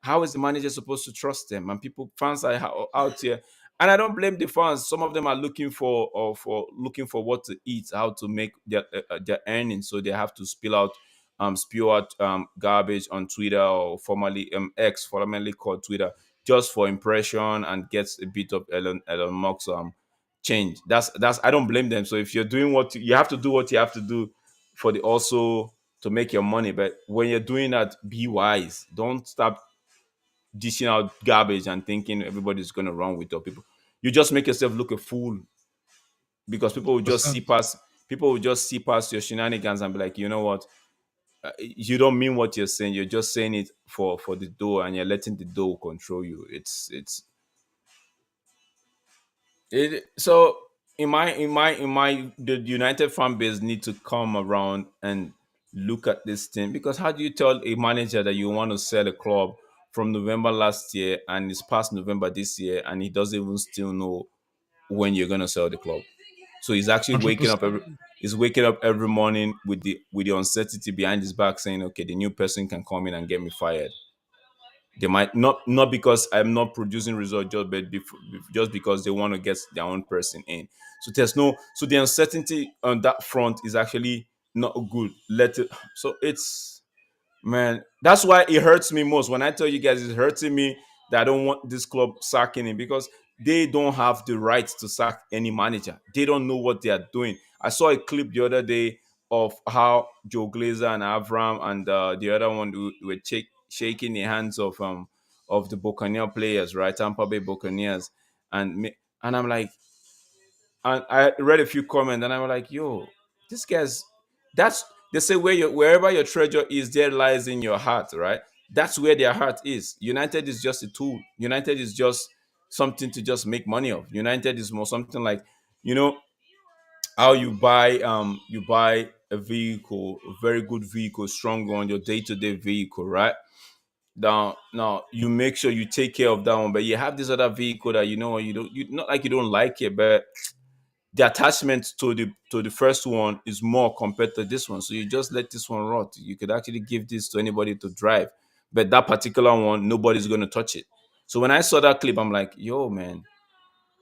how is the manager supposed to trust them? And people, fans are out here, and I don't blame the fans. Some of them are looking for what to eat, how to make their earnings, so they have to spew out garbage on Twitter, or formerly X, formerly called Twitter, just for impression and gets a bit of Elon Musk's change. That's I don't blame them. So if you're doing what you have to do, what you have to do for the also to make your money. But when you're doing that, be wise. Don't stop dishing out garbage and thinking everybody's gonna run with your people. You just make yourself look a fool because people will just see 100%. past your shenanigans and be like, you know what? You don't mean what you're saying. You're just saying it for the dough, and you're letting the dough control you. So in my the United fan base need to come around and look at this thing, because how do you tell a manager that you want to sell a club from November last year and it's past November this year and he doesn't even still know when you're gonna sell the club? So he's actually Hundred waking up percent. every morning with the uncertainty behind his back, saying, okay, the new person can come in and get me fired. They might not because I'm not producing results, just because they want to get their own person in. So the uncertainty on that front is actually not good. Let it. So it's, man, that's why it hurts me most when I tell you guys it's hurting me that I don't want this club sacking him, because they don't have the right to sack any manager. They don't know what they are doing. I saw a clip the other day of how Joe Glazer and Avram and the other one were shaking the hands of the Buccaneer players, right? Tampa Bay Buccaneers, and I'm like, and I read a few comments and I was like, yo, this guy's that's they say wherever your treasure is, there lies in your heart, right? That's where their heart is. United is just a tool. United is just something to just make money of. United is more something like, you know, how you buy a vehicle, a very good vehicle, strong on your day-to-day vehicle, right? Now you make sure you take care of that one, but you have this other vehicle that you know you don't you not like you don't like it, but the attachment to the first one is more compared to this one. So you just let this one rot. You could actually give this to anybody to drive, but that particular one, nobody's going to touch it. So when I saw that clip, I'm like, yo, man,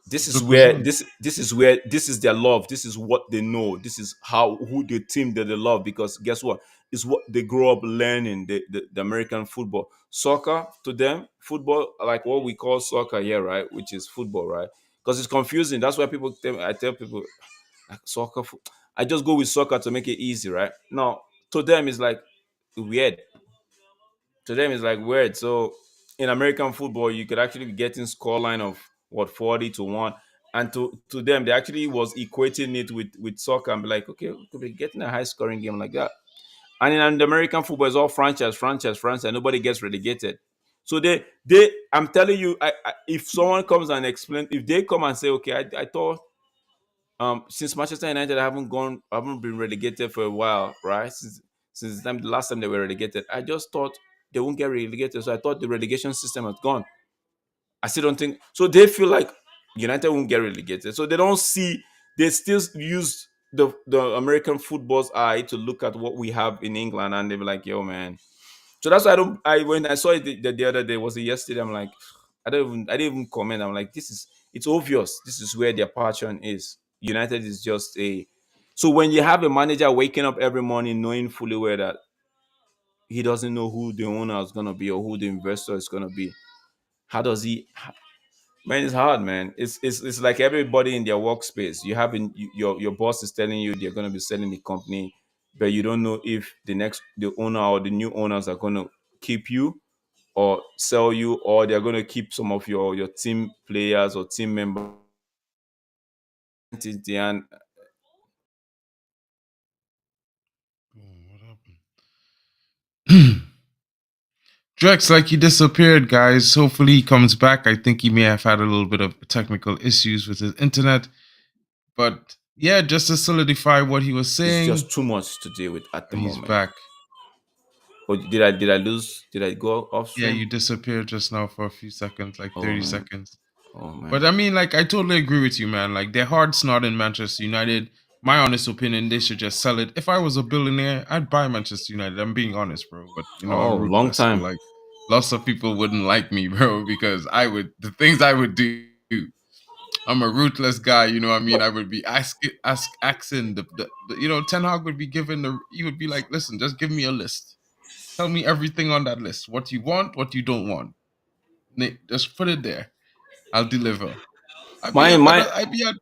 this is where 100%. this is their love. This is what they know. This is how who the team that they love, because guess what? It's what they grow up learning. The American football, soccer to them, football like what we call soccer here, right? Which is football, right? Because it's confusing. That's why I tell people like soccer. I just go with soccer to make it easy, right? Now to them it's like weird. To them it's like weird. So in American football, you could actually be getting scoreline of what 40-1, and to them they actually was equating it with soccer and be like, okay, we could be getting a high scoring game like that. And in the American football, it's all franchise. Nobody gets relegated. So I'm telling you, if someone comes and explain, if they come and say, okay, I thought since Manchester United haven't been relegated for a while, right? Since the last time they were relegated, I just thought they won't get relegated. So I thought the relegation system had gone. I still don't think so. They feel like United won't get relegated, so they don't see. They still use the American football's eye to look at what we have in England, and they be like, "Yo, man." So that's why I don't. I when I saw it the other day, was it yesterday? I'm like, I didn't even comment. I'm like, it's obvious. This is where their passion is. United is just a. So when you have a manager waking up every morning knowing fully well that he doesn't know who the owner is gonna be or who the investor is gonna be, how does he? Man, it's hard, man. It's like everybody in their workspace. You have your boss is telling you they're gonna be selling the company, but you don't know if the owner or the new owners are gonna keep you or sell you, or they're gonna keep some of your team players or team members. And Oh, what happened? Drex, like he disappeared, guys. Hopefully he comes back. I think he may have had a little bit of technical issues with his internet. But yeah, just to solidify what he was it's saying, just too much to deal with at the he's moment. back. Or did I lose? Did I go off Yeah, stream? you disappeared just now for a few seconds, like Oh 30 man. seconds. Oh man. But I mean, like, I totally agree with you, man. Like, their heart's not in Manchester United. My honest opinion, they should just sell it. If I was a billionaire, I'd buy Manchester United. I'm being honest, bro. But, I'm Oh, long ruthless. So, time. like, lots of people wouldn't like me, bro, because the things I would do, I'm a ruthless guy. You know what I mean? I would be asking Ten Hag would be he would be like, listen, just give me a list. Tell me everything on that list. What you want, what you don't want. Just put it there. I'll deliver. Mine, mine, I'd be a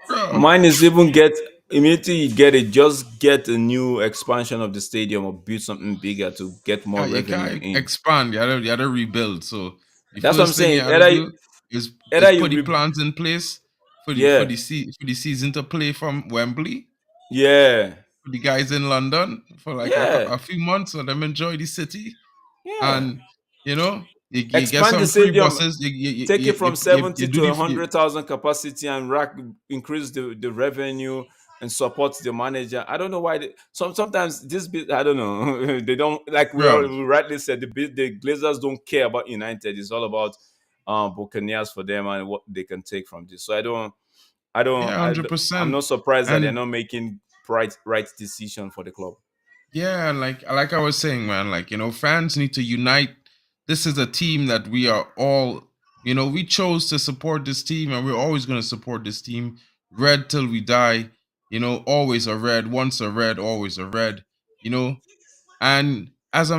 bro. Mine is even get immediately you get it, just get a new expansion of the stadium or build something bigger to get more You revenue can't in. expand. You gotta rebuild. So the That's what I'm first thing you saying. gotta do is Either you put the re- plans in place yeah, for the season to play from Wembley. yeah, For the guys in London for like yeah, a few months, so them enjoy the city, yeah. and you get Expand the some free stadium, buses. take it from 70 You do to the 100,000 capacity and increase the revenue and support the manager. I don't know why sometimes this bit, I don't know. They don't, like bro. we rightly said, the Glazers don't care about United. It's all about Buccaneers for them and what they can take from this. So Yeah, hundred I'm percent. not surprised that they're And not making right decision for the club. yeah, like I was saying, man, like fans need to unite. This is a team that we are all, we chose to support this team, and we're always going to support this team. Red till we die, always a red. Once a red, always a red. You know, and as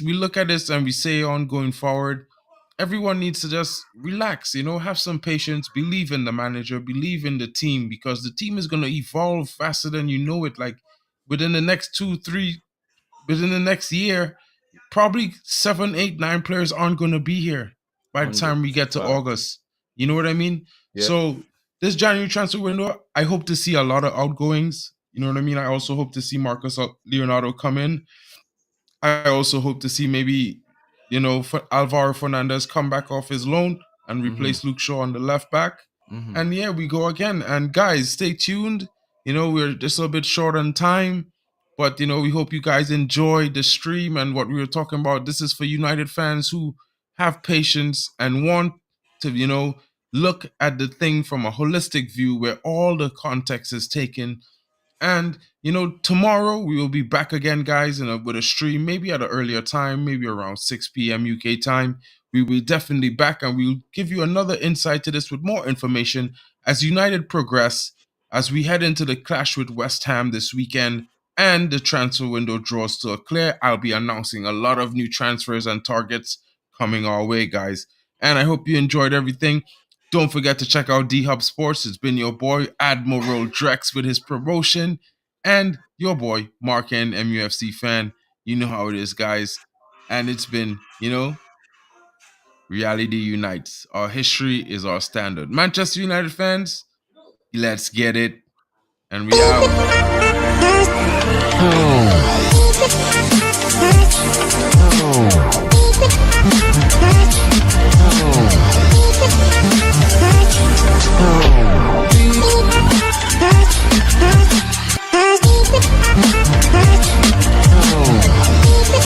we look at this and we say on going forward, everyone needs to just relax. Have some patience, believe in the manager, believe in the team, because the team is going to evolve faster than you know it. Like within the next 2, 3 within the next year, probably 7, 8, 9 players aren't going to be here by the time we 100% get to fact. August. You know what I mean? Yep. So this January transfer window, I hope to see a lot of outgoings. You know what I mean? I also hope to see Marcus Leonardo come in. I also hope to see maybe, Alvaro Fernandez come back off his loan and Hmm. replace Luke Shaw on the left back. Hmm. And yeah, we go again. And guys, stay tuned. We're just a bit short on time, but we hope you guys enjoy the stream and what we were talking about. This is for United fans who have patience and want to, look at the thing from a holistic view where all the context is taken. And tomorrow we will be back again, guys, with a stream, maybe at an earlier time, maybe around 6 p.m. UK time. We will definitely back, and we'll give you another insight to this with more information as United progress, as we head into the clash with West Ham this weekend, and the transfer window draws to a clear. I'll be announcing a lot of new transfers and targets coming our way, guys. And I hope you enjoyed everything. Don't forget to check out D Hub Sports. It's been your boy Admiral Drex with his promotion, and your boy Mark N, MUFC fan. You know how it is, guys. And it's been, reality unites. Our history is our standard. Manchester United fans, let's get it. And we out.